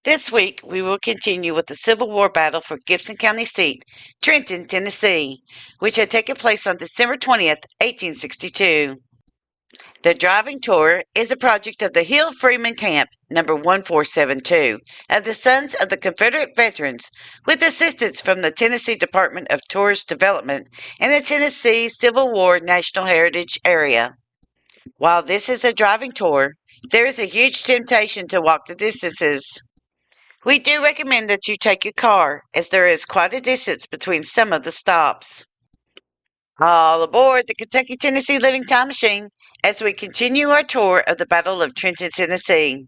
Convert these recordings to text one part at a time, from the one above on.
This week, we will continue with the Civil War battle for Gibson County seat, Trenton, Tennessee, which had taken place on December 20th, 1862. The driving tour is a project of the Hill-Freeman Camp, number 1472, of the Sons of the Confederate Veterans, with assistance from the Tennessee Department of Tourist Development and the Tennessee Civil War National Heritage Area. While this is a driving tour, there is a huge temptation to walk the distances. We do recommend that you take your car, as there is quite a distance between some of the stops. All aboard the Kentucky Tennessee Living Time Machine as we continue our tour of the Battle of Trenton, Tennessee.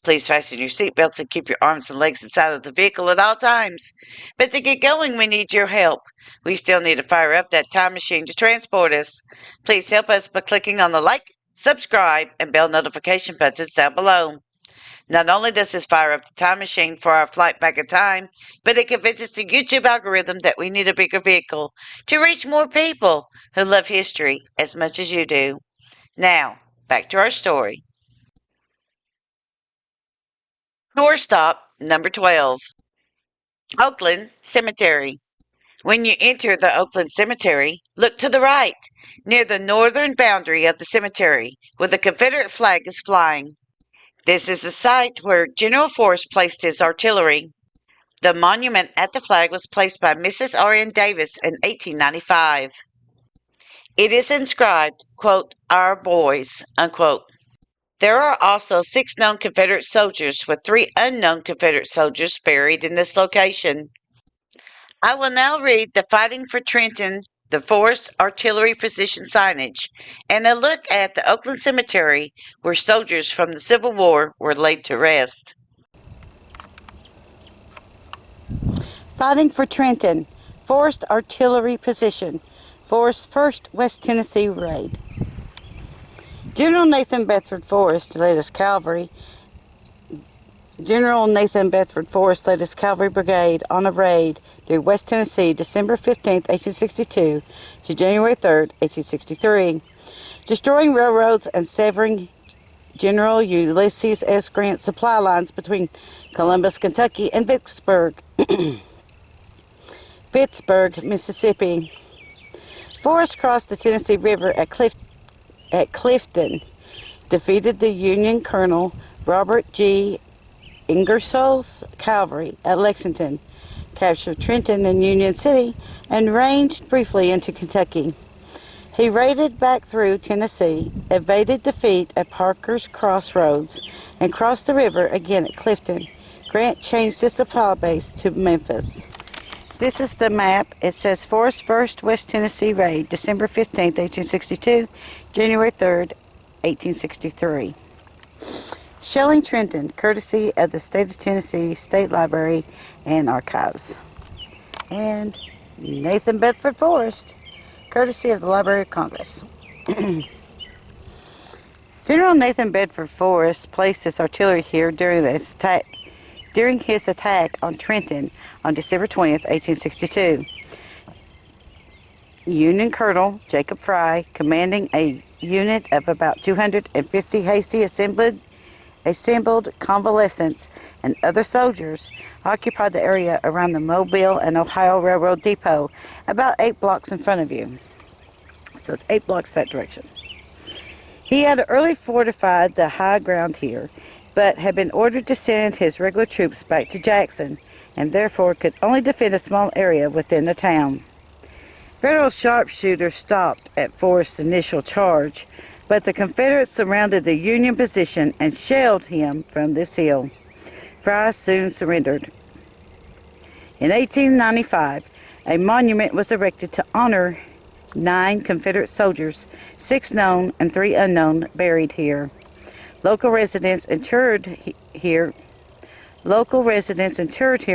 Please fasten your seatbelts and keep your arms and legs inside of the vehicle at all times. But to get going, we need your help. We still need to fire up that time machine to transport us. Please help us by clicking on the like, subscribe, and bell notification buttons down below. Not only does this fire up the time machine for our flight back in time, but it convinces the YouTube algorithm that we need a bigger vehicle to reach more people who love history as much as you do. Now, back to our story. Tour stop number 12, Oakland Cemetery. When you enter the Oakland Cemetery, look to the right, near the northern boundary of the cemetery, where the Confederate flag is flying. This is the site where General Forrest placed his artillery. The monument at the flag was placed by Mrs. R.N. Davis in 1895. It is inscribed, quote, "Our boys," unquote. There are also 6 known Confederate soldiers with 3 unknown Confederate soldiers buried in this location. I will now read the Fighting for Trenton, the Forrest Artillery Position signage, and a look at the Oakland Cemetery where soldiers from the Civil War were laid to rest. Fighting for Trenton, Forrest Artillery Position, Forrest's first West Tennessee raid. General Nathan Bedford Forrest led his cavalry brigade on a raid through West Tennessee December 15, 1862 to January 3, 1863, destroying railroads and severing General Ulysses S. Grant's supply lines between Columbus, Kentucky and Pittsburgh, Mississippi. Forrest crossed the Tennessee River at Clifton, defeated the Union Colonel Robert G. Ingersoll's cavalry at Lexington, captured Trenton and Union City, and ranged briefly into Kentucky. He raided back through Tennessee, evaded defeat at Parker's Crossroads, and crossed the river again at Clifton. Grant changed his supply base to Memphis. This is the map. It says Forrest's first West Tennessee raid, December 15, 1862, January 3, 1863. Shelling Trenton, courtesy of the State of Tennessee State Library and Archives. And Nathan Bedford Forrest, courtesy of the Library of Congress. General Nathan Bedford Forrest placed his artillery here during his attack on Trenton on December 20th, 1862. Union Colonel Jacob Fry, commanding a unit of about 250 hasty assembled convalescents and other soldiers, occupied the area around the Mobile and Ohio Railroad Depot, about 8 blocks in front of you. So it's 8 blocks that direction. He had early fortified the high ground here, but had been ordered to send his regular troops back to Jackson, and therefore could only defend a small area within the town. Federal sharpshooters stopped at Forrest's initial charge, but the Confederates surrounded the Union position and shelled him from this hill. Fry soon surrendered. In 1895, a monument was erected to honor 9 Confederate soldiers, 6 known and 3 unknown, buried here. Local residents interred here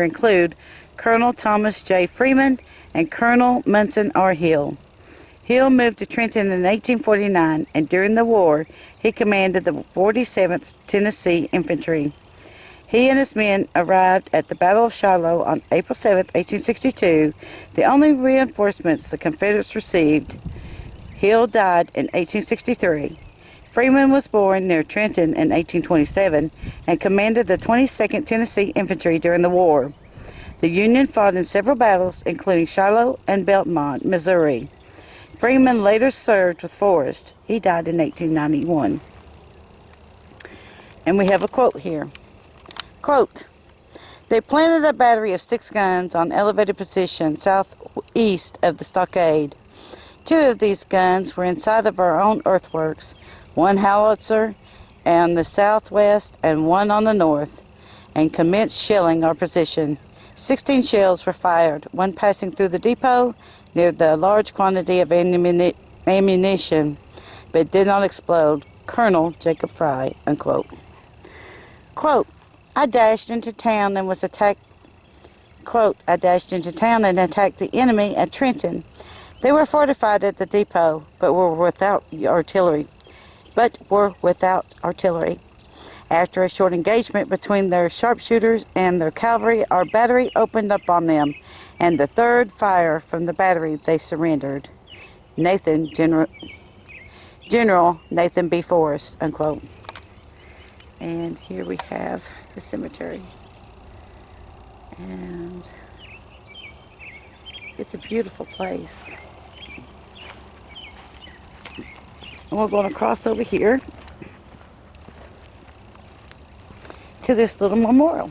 include Colonel Thomas J. Freeman and Colonel Munson R. Hill. Hill moved to Trenton in 1849, and during the war, he commanded the 47th Tennessee Infantry. He and his men arrived at the Battle of Shiloh on April 7, 1862, the only reinforcements the Confederates received. Hill died in 1863. Freeman was born near Trenton in 1827 and commanded the 22nd Tennessee Infantry during the war. The Union fought in several battles, including Shiloh and Belmont, Missouri. Freeman later served with Forrest. He died in 1891. And we have a quote here. Quote, "They planted a battery of 6 guns on elevated position southeast of the stockade. 2 of these guns were inside of our own earthworks, 1 howitzer on the southwest and 1 on the north, and commenced shelling our position. 16 shells were fired, 1 passing through the depot near the large quantity of ammunition, but did not explode. Colonel Jacob Fry," unquote. Quote, "I dashed into town and was attacked." Quote, "I dashed into town and attacked the enemy at Trenton. They were fortified at the depot, but were without artillery. After a short engagement between their sharpshooters and their cavalry, our battery opened up on them, and the third fire from the battery they surrendered. General Nathan B. Forrest," unquote. And here we have the cemetery. And it's a beautiful place. And we're going to cross over here to this little memorial.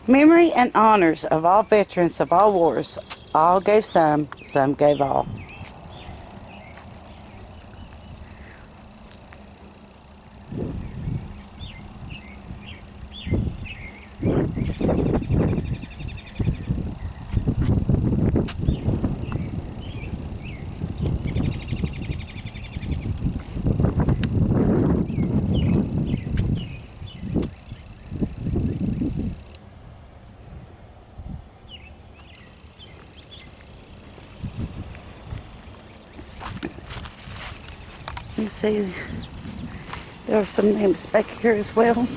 Memory and honors of all veterans of all wars. All gave some gave all. You see, there are some names back here as well.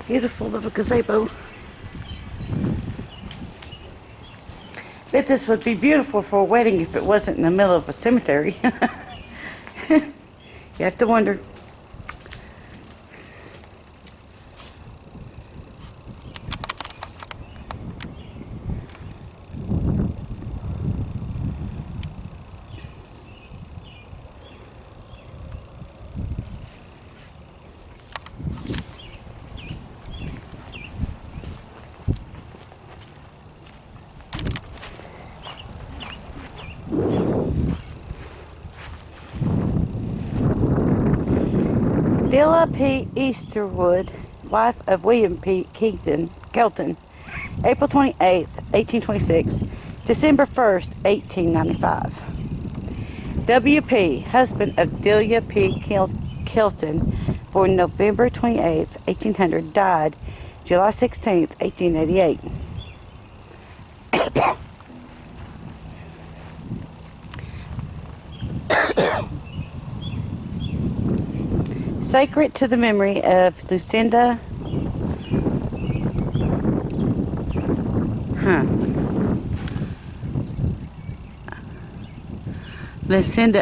Beautiful little gazebo. Bet this would be beautiful for a wedding if it wasn't in the middle of a cemetery. You have to wonder. Dilla P. Easterwood, wife of William P. Kelton, April 28, 1826, December 1st, 1895. W.P., husband of Delia P. Kelton, born November 28, 1800, died July 16, 1888. Sacred to the memory of Lucinda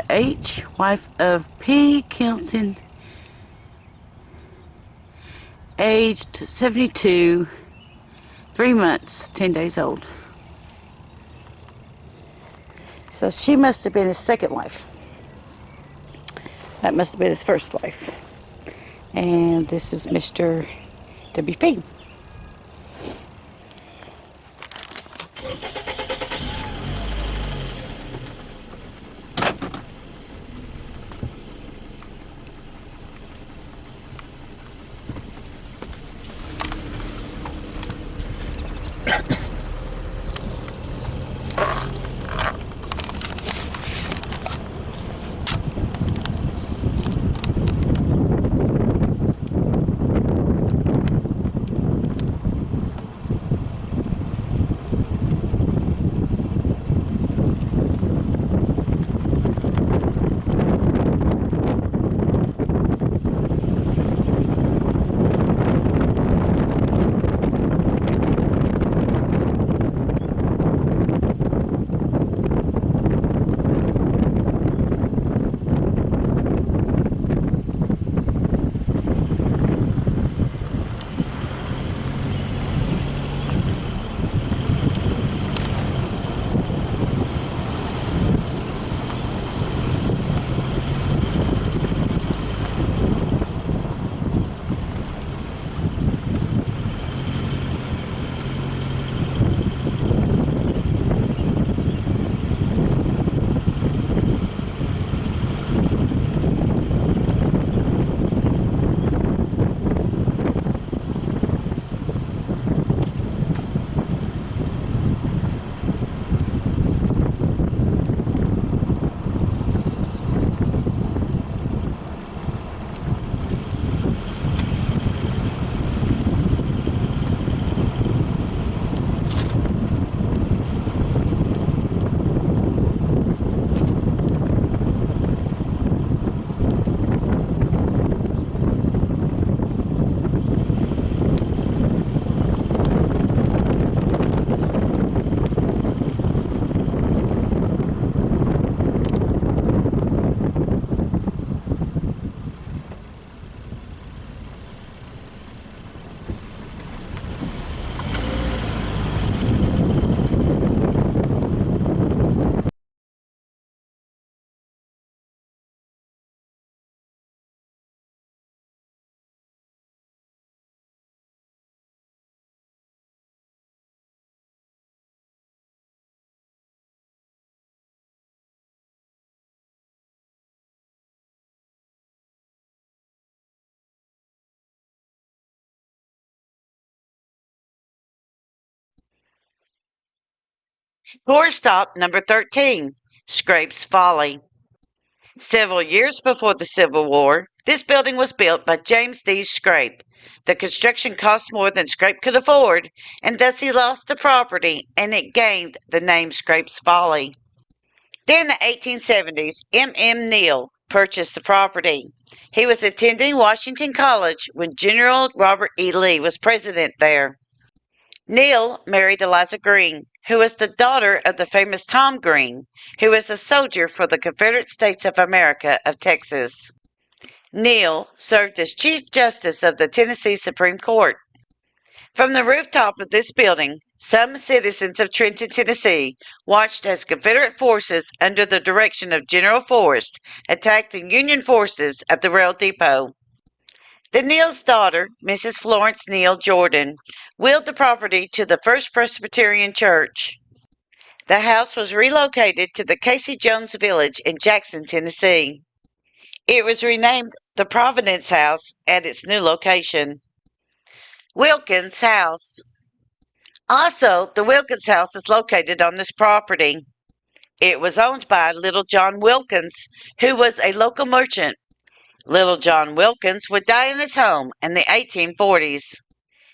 H., wife of P. Kelton, aged 72, 3 months, 10 days old. So she must have been his second wife. That must have been his first wife. And this is Mr. W.P. Tour stop number 13, Scrape's Folly. Several years before the Civil War, this building was built by James D. Scrape. The construction cost more than Scrape could afford, and thus he lost the property, and it gained the name Scrape's Folly. During the 1870s, M. Neal purchased the property. He was attending Washington College when General Robert E. Lee was president there. Neal married Eliza Green, who was the daughter of the famous Tom Green, who was a soldier for the Confederate States of America of Texas. Neal served as Chief Justice of the Tennessee Supreme Court. From the rooftop of this building, some citizens of Trenton, Tennessee, watched as Confederate forces under the direction of General Forrest attacked the Union forces at the rail depot. The Neal's daughter, Mrs. Florence Neal Jordan, willed the property to the First Presbyterian Church. The house was relocated to the Casey Jones Village in Jackson, Tennessee. It was renamed the Providence House at its new location. Wilkins House. Also, the Wilkins House is located on this property. It was owned by Little John Wilkins, who was a local merchant. Little John Wilkins would die in his home in the 1840s.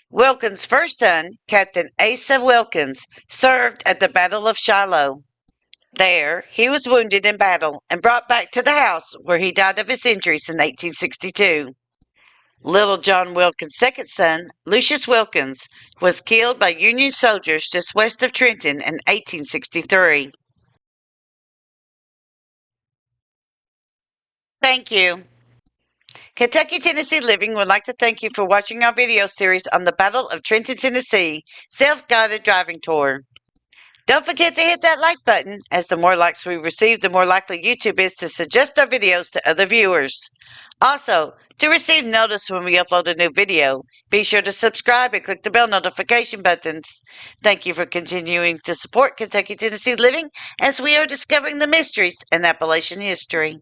Wilkins' first son, Captain Asa Wilkins, served at the Battle of Shiloh. There, he was wounded in battle and brought back to the house where he died of his injuries in 1862. Little John Wilkins' second son, Lucius Wilkins, was killed by Union soldiers just west of Trenton in 1863. Thank you. Kentucky Tennessee Living would like to thank you for watching our video series on the Battle of Trenton, Tennessee, self-guided driving tour. Don't forget to hit that like button, as the more likes we receive, the more likely YouTube is to suggest our videos to other viewers. Also, to receive notice when we upload a new video, be sure to subscribe and click the bell notification buttons. Thank you for continuing to support Kentucky Tennessee Living as we are discovering the mysteries in Appalachian history.